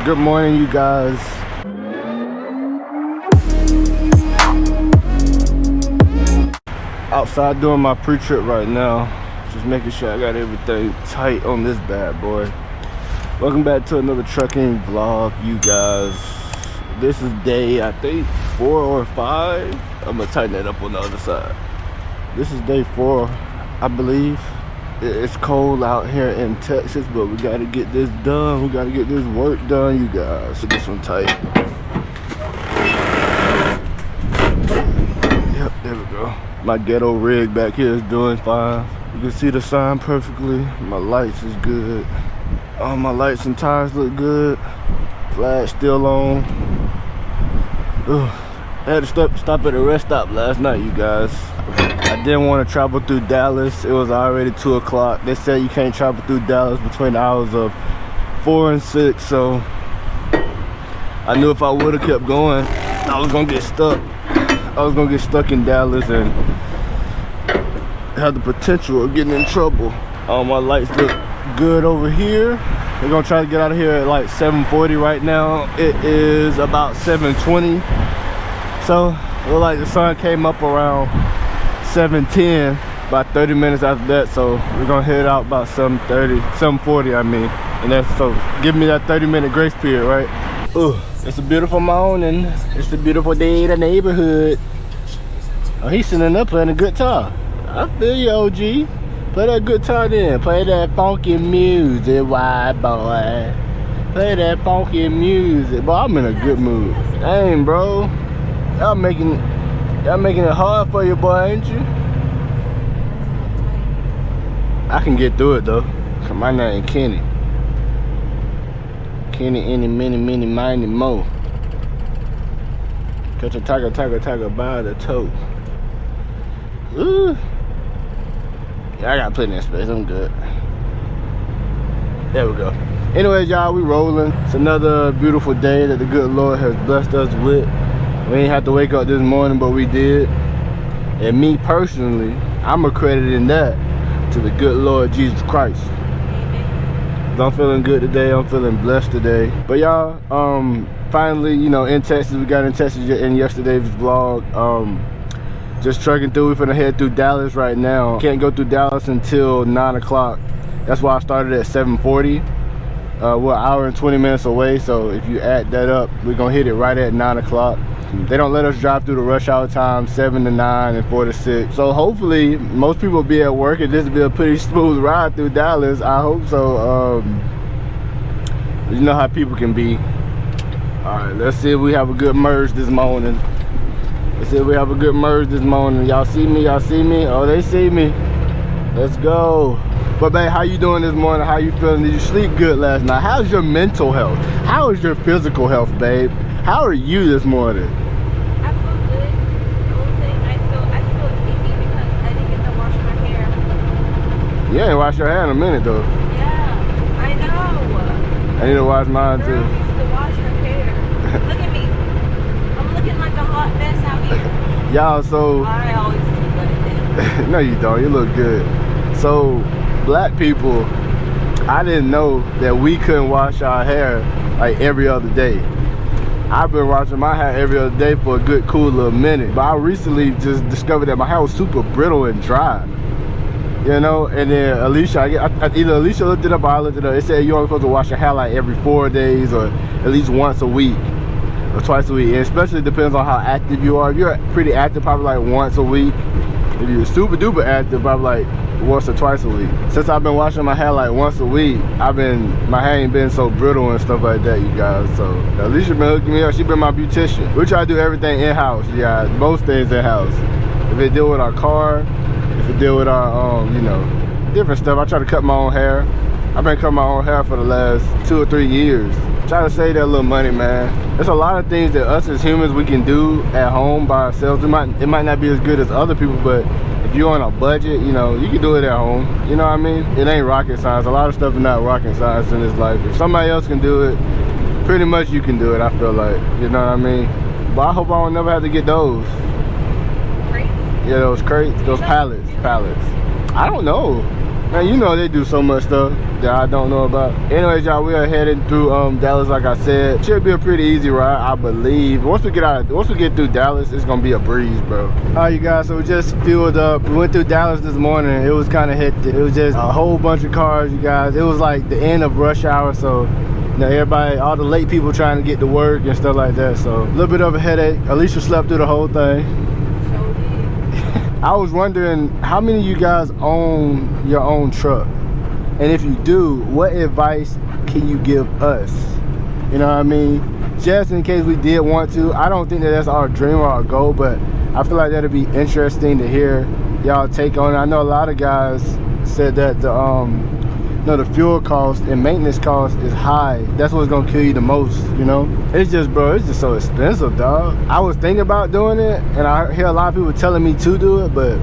Good morning, you guys. Outside doing my pre-trip right now. Just making sure I got everything tight on this bad boy. Welcome back to another trucking vlog, you guys. This is day, I think, 4 or 5. I'm gonna tighten it up on the other side. This is day 4, I believe. It's cold out here in Texas, but we gotta get this done. We gotta get this work done, you guys. Get this one tight. Yep, there we go. My ghetto rig back here is doing fine. You can see the sign perfectly. My lights is good. All my lights and tires look good. Flag still on. Ugh. I had to stop at a rest stop last night, you guys. I didn't want to travel through Dallas. It was already 2 o'clock. They said you can't travel through Dallas between the hours of 4 and 6. So I knew if I would have kept going, I was gonna get stuck. I was gonna get stuck in Dallas and have the potential of getting in trouble. All my lights look good over here. We're gonna try to get out of here at like 7:40 right now. It is about 7:20. So it looked like the sun came up around 7:10, about 30 minutes after that. So we're gonna head out about 7:40 I mean. And that's, so give me that 30-minute grace period, right? Ugh. It's a beautiful morning. It's a beautiful day in the neighborhood. Oh, he's sitting up playing a guitar. I feel you, OG. Play that guitar then. Play that funky music, white boy. Play that funky music. Boy, I'm in a good mood. Dang, bro. Y'all making it hard for you, boy, ain't you? I can get through it though. Cause my name Kenny. Kenny, any, many, miny, mo. Catch a tiger by the toe. Ooh. Yeah, I got plenty of space. I'm good. There we go. Anyways, y'all, we rolling. It's another beautiful day that the good Lord has blessed us with. We ain't have to wake up this morning, but we did. And me personally, I'm accrediting that to the good Lord Jesus Christ. I'm feeling good today. I'm feeling blessed today. But y'all, finally, you know, in Texas, we got in Texas in yesterday's vlog. Just trucking through. We're finna head through Dallas right now. Can't go through Dallas until 9 o'clock. That's why I started at 7:40. We're an hour and 20 minutes away. So if you add that up, we're gonna hit it right at 9 o'clock. They don't let us drive through the rush hour time, 7 to 9 and 4 to 6. So hopefully most people will be at work and this will be a pretty smooth ride through Dallas. I hope so. You know how people can be. All right, let's see if we have a good merge this morning. Let's see if we have a good merge this morning. Y'all see me? Y'all see me? Oh, they see me. Let's go. But babe, how you doing this morning? How you feeling? Did you sleep good last night? How's your mental health? How is your physical health, babe? How are you this morning? I feel good. The only thing I feel icky because I didn't get to wash my hair. You ain't washed your hair in a minute though. Yeah, I know. I need to wash mine too. Girl needs to wash her hair. Look at me. I'm looking like a hot mess out here. Y'all, so I always do that. no you don't, you look good. So black people, I didn't know that we couldn't wash our hair like every other day. I've been washing my hair every other day for a good cool little minute, but I recently just discovered that my hair was super brittle and dry, you know. And then Alicia, either Alicia looked it up or I looked it up. It said you're only supposed to wash your hair like every 4 days or at least once a week or twice a week. And especially depends on how active you are. If you're pretty active, probably like once a week. If you're super duper active, probably like once or twice a week. Since I've been washing my hair like once a week, my hair ain't been so brittle and stuff like that, you guys. So Alicia been hooking me up. She been my beautician. We try to do everything in-house, yeah, most things in-house. If it deal with our car, if it deal with our you know, different stuff. I try to cut my own hair. I've been cutting my own hair for the last 2 or 3 years. Trying to save that little money, man. There's a lot of things that us as humans we can do at home by ourselves. It might not be as good as other people, but if you're on a budget, you know, you can do it at home. You know what I mean? It ain't rocket science. A lot of stuff is not rocket science in this life. If somebody else can do it, pretty much you can do it, I feel like. You know what I mean? But I hope I don't never have to get those. Crates? Yeah, those crates, those pallets. I don't know. Man, you know they do so much stuff that I don't know about. Anyways, y'all, we are heading through Dallas, like I said. Should be a pretty easy ride, I believe. Once we get through Dallas, it's gonna be a breeze, bro. All right, you guys, so we just filled up. We went through Dallas this morning. It was kind of hectic. It was just a whole bunch of cars, you guys. It was like the end of rush hour, so you know, everybody, all the late people trying to get to work and stuff like that. So a little bit of a headache. Alicia slept through the whole thing. I was wondering, how many of you guys own your own truck? And if you do, what advice can you give us? You know what I mean? Just in case we did want to. I don't think that that's our dream or our goal, but I feel like that'd be interesting to hear y'all take on it. I know a lot of guys said that the fuel cost and maintenance cost is high. That's what's gonna kill you the most, you know? It's just, bro, it's just so expensive, dog. I was thinking about doing it, and I hear a lot of people telling me to do it, but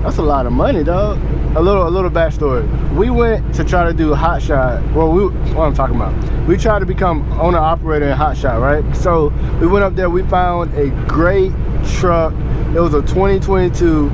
that's a lot of money, dog. A little backstory. We went to try to do Hot Shot. Well, what I'm talking about. We tried to become owner operator in Hot Shot, right? So we went up there, we found a great truck. It was a 2022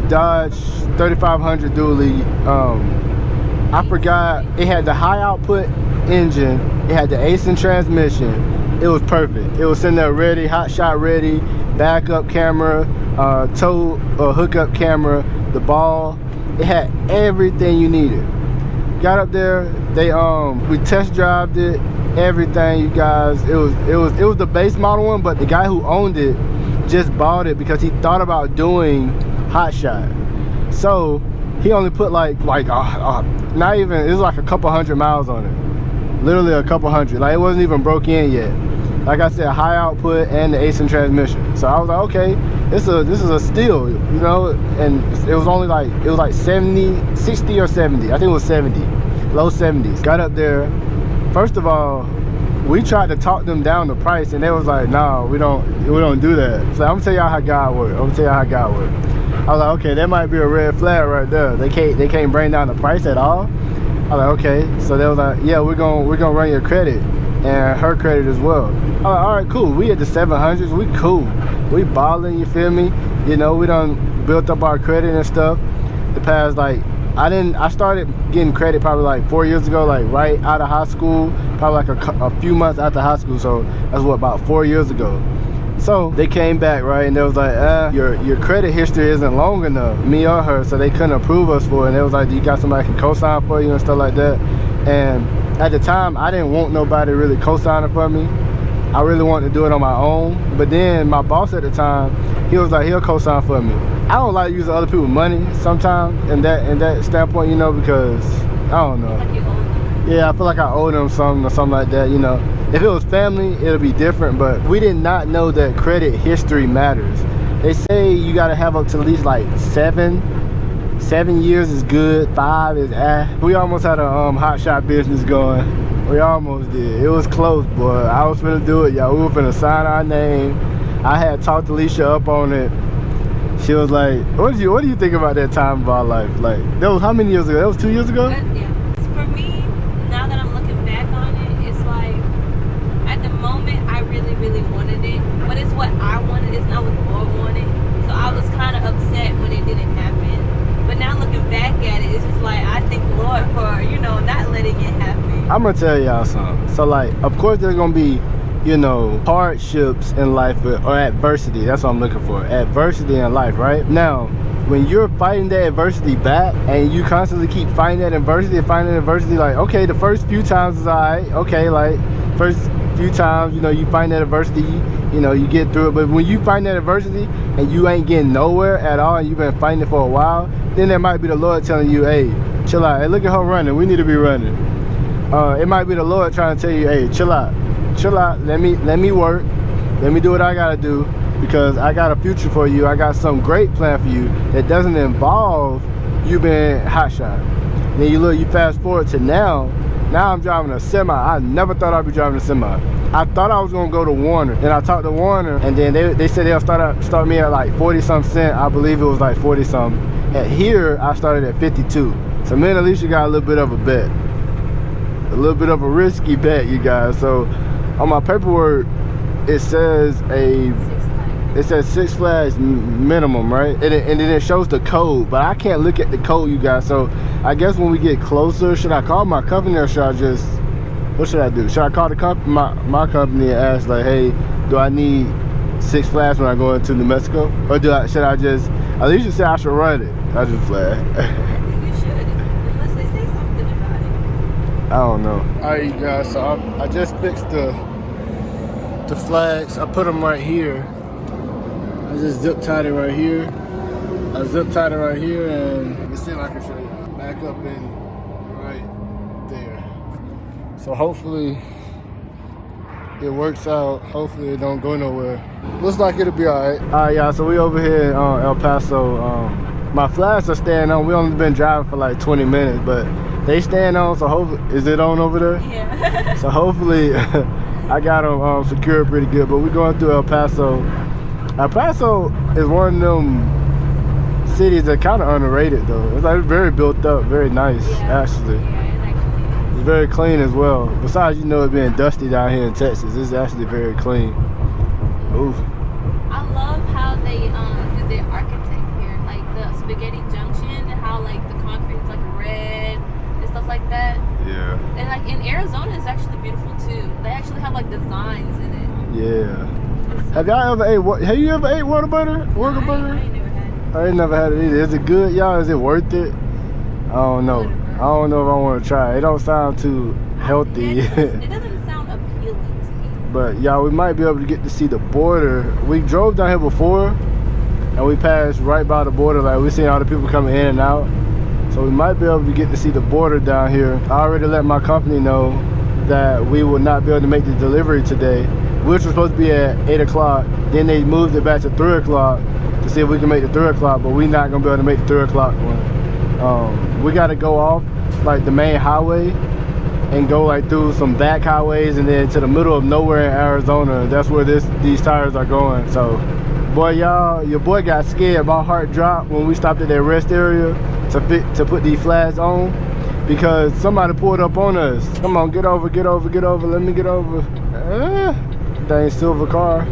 Dodge 3500 dually. I forgot, it had the high output engine, it had the ACE transmission. It was perfect. It was sitting there ready, Hot Shot ready, backup camera, tow hookup camera, the ball. It had everything you needed. Got up there, we test drived it, everything, you guys. It was the base model one, but the guy who owned it just bought it because he thought about doing Hot Shot. So he only put like not even, it was like a couple hundred miles on it. Literally a couple hundred. Like, it wasn't even broke in yet. Like I said, high output and the ACE transmission. So I was like, okay, this is a steal, you know. And it was only like, it was like 60 or 70. I think it was 70, low 70s. Got up there. First of all, we tried to talk them down the price, and they was like, no, we don't do that. So I'm gonna tell y'all how God works. I was like, okay, that might be a red flag right there. They can't bring down the price at all. I was like, okay. So they was like, yeah, we're gonna run your credit and her credit as well. I was like, all right, cool. We at the 700s, we cool. We balling, you feel me? You know, we done built up our credit and stuff. The past, like, I started getting credit probably like 4 years ago, like right out of high school, probably like a few months after high school. So that's what, about 4 years ago. So they came back, right, and they was like, your credit history isn't long enough, me or her, so they couldn't approve us for it. And they was like, you got somebody who can co-sign for you and stuff like that. And at the time, I didn't want nobody really co-signing for me. I really wanted to do it on my own. But then my boss at the time, he was like, he'll co-sign for me. I don't like using other people's money sometimes in that standpoint, you know, because I don't know. Like you owe them. Yeah, I feel like I owe them something or something like that, you know. If it was family, it'll be different, but we did not know that credit history matters. They say you gotta have up to at least like 7 years is good, 5 is We almost had a Hot Shot business going. We almost did. It was close, boy. I was finna do it, y'all. We were finna sign our name. I had talked Alicia up on it. She was like, what do you think about that time of our life? Like, that was how many years ago? That was 2 years ago? Yeah. For me, now that I'm looking back on it, it's like, at the moment, I really, really wanted it. But it's what I wanted. It's not what the Lord wanted. So I was kind of upset when it didn't happen. But now looking back at it, it's just like, I thank the Lord for, you know, not letting it happen. I'm gonna tell y'all something. So, like, of course there's gonna be, you know, hardships in life, or adversity. That's what I'm looking for. Adversity in life, right? Now, when you're fighting that adversity back, and you constantly keep fighting that adversity, like, okay, the first few times is alright. Okay, like, first few times, you know, you find that adversity, you know, you get through it. But when you find that adversity and you ain't getting nowhere at all, and you've been fighting it for a while, then there might be the Lord telling you, hey, chill out. Hey, look at her running. We need to be running. It might be the Lord trying to tell you, hey, chill out. Let me work. Let me do what I gotta do, because I got a future for you. I got some great plan for you that doesn't involve you being Hot Shot. Then you fast forward to now I'm driving a semi. I never thought I'd be driving a semi. I thought I was gonna go to Warner. Then I talked to Warner, and then they said they'll start me at like 40-some cent. I believe it was like 40-some. At here, I started at 52. So me and Alicia got a little bit of a bet. A little bit of a risky bet, you guys. So on my paperwork, it says a It says 6 Flags minimum, right? And then it shows the code, but I can't look at the code, you guys. So I guess when we get closer, should I call my company or should I just, what should I do? Should I call the my company and ask like, hey, do I need 6 Flags when I go into New Mexico? Or should I just, at least you say I should run it. I just flag. I think you should, unless they say something about it. I don't know. All right, you guys, so I just fixed the flags. I put them right here. I just zip tied it right here. I zip tied it right here, and let's see if I can show you. Back up in right there. So hopefully it works out. Hopefully it don't go nowhere. Looks like it'll be all right. All right, y'all. So we over here in El Paso. My flags are staying on. We only been driving for like 20 minutes, but they staying on. So hopefully, is it on over there? Yeah. So hopefully, I got them secured pretty good. But we're going through El Paso. El Paso is one of them cities that kind of underrated though. It's like very built up, very nice actually. Yeah, it's very clean as well. Besides, you know, it being dusty down here in Texas, it's actually very clean. Ooh. I love how they do the architect here, like the Spaghetti Junction, how like the concrete's like red and stuff like that. Yeah. And like in Arizona, it's actually beautiful too. They actually have like designs in it. Yeah. Have y'all ever ate? Have you ever ate Whataburger? Whataburger? I ain't never had it. I ain't never had it either. Is it good, y'all? Is it worth it? I don't know. I don't know if I want to try it. It don't sound too healthy. It doesn't sound appealing to me. But y'all, we might be able to get to see the border. We drove down here before, and we passed right by the border. Like we seen all the people coming in and out. So we might be able to get to see the border down here. I already let my company know that we will not be able to make the delivery today, which was supposed to be at 8 o'clock. Then they moved it back to 3 o'clock to see if we can make the 3 o'clock, but we're not gonna be able to make the 3 o'clock one. We gotta go off like the main highway and go like through some back highways and then to the middle of nowhere in Arizona. That's where these tires are going. So, boy, y'all, your boy got scared. My heart dropped when we stopped at that rest area to put these flags on, because somebody pulled up on us. Come on, get over, get over, get over. Let me get over. Dang silver car.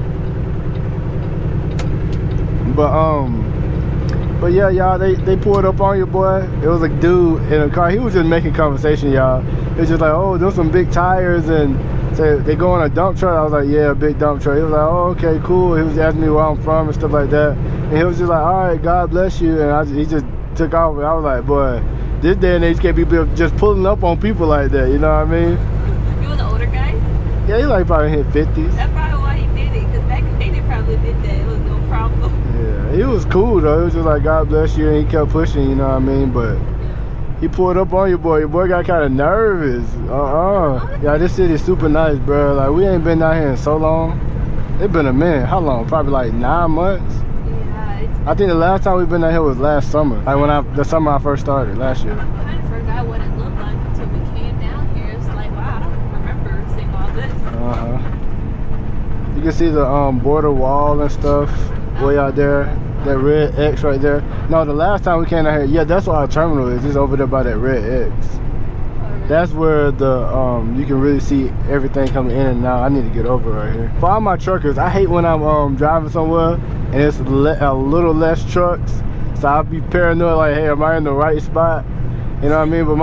But yeah, y'all, they pulled up on your boy. It was a dude in a car. He was just making conversation, y'all. It was just like, oh, there's some big tires, and said they go on a dump truck. I was like, yeah, a big dump truck. He was like, oh, okay, cool. He was asking me where I'm from and stuff like that. And he was just like, all right, God bless you. And he just took off. And I was like, boy, this day and age can't be just pulling up on people like that. You know what I mean? You was an older guy? Yeah, he like probably hit 50s. That's probably why he did it, because back in the day they probably did that. It was no problem. Yeah, he was cool though. It was just like, God bless you, and he kept pushing, you know what I mean? But he pulled up on your boy. Your boy got kind of nervous. Yeah, this city is super nice, bro. Like, we ain't been down here in so long. It's been a minute. How long? Probably like 9 months. Yeah, I think the last time we been down here was last summer. Like the summer I first started last year. I kind of forgot what it looked like until we came down here. It's like, wow, I don't remember seeing all this. You can see the border wall and stuff way out there. That red X right there. No, the last time we came down here, yeah, that's what our terminal is. It's over there by that red X. That's where the you can really see everything coming in and out. I need to get over right here. For all my truckers, I hate when I'm driving somewhere and it's a little less trucks. So I'll be paranoid, like, hey, am I in the right spot? You know what I mean? But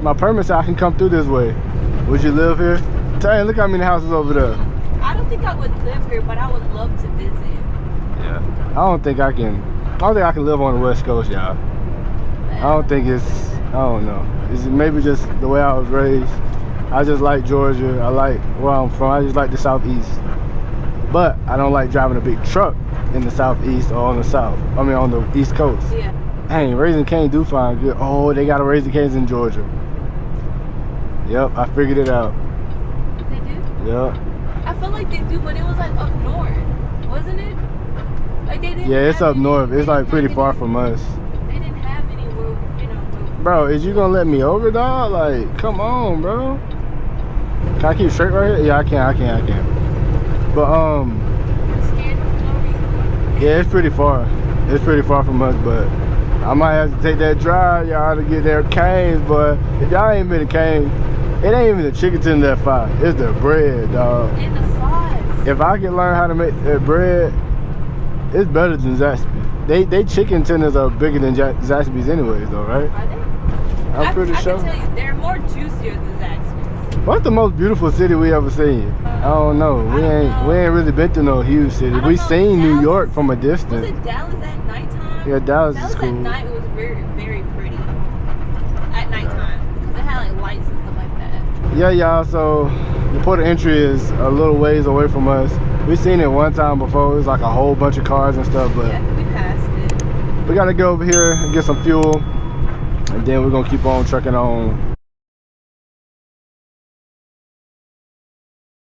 my permit said I can come through this way. Would you live here? Dang, look how many houses over there. I don't think I would live here, but I would love to visit. Yeah. I don't think I can live on the West Coast, y'all. I don't know. It's maybe just the way I was raised. I just like Georgia. I like where I'm from. I just like the Southeast. But I don't like driving a big truck in the Southeast or on the East Coast. Yeah. Dang, Raising Cane do find good. Oh, they got a Raising Cane's in Georgia. Yep, I figured it out. They do? Yep. I feel like they do, but it was like up north, wasn't it? Like they didn't. Yeah, it's up north. It's like pretty far from us. They didn't have any road, Bro, is you gonna let me over, dog? Like, come on, bro. Can I keep straight right here? Yeah, I can. But scared for no reason. yeah, it's pretty far. It's pretty far from us, but I might have to take that drive, y'all, to get there. Cane's, but if y'all ain't been to Cane's, it ain't even the chicken tender that fire. It's the bread, dog. And the sauce. If I can learn how to make bread, it's better than Zaxby's. They chicken tenders are bigger than Zaxby's anyways, though, right? Are they? I'm pretty sure. I can tell you, they're more juicier than Zaxby's. What's the most beautiful city we ever seen? I don't know. We ain't really been to no huge city. We seen Dallas, New York from a distance. Was it Dallas at nighttime? Yeah, Dallas is cool. At night it was very, very pretty. At nighttime. Because it had like lights and stuff like that. Yeah, y'all, so the port of entry is a little ways away from us. We seen it one time before. It was like a whole bunch of cars and stuff, but yeah, we passed it. we gotta go over here and get some fuel, and then we're gonna keep on trucking on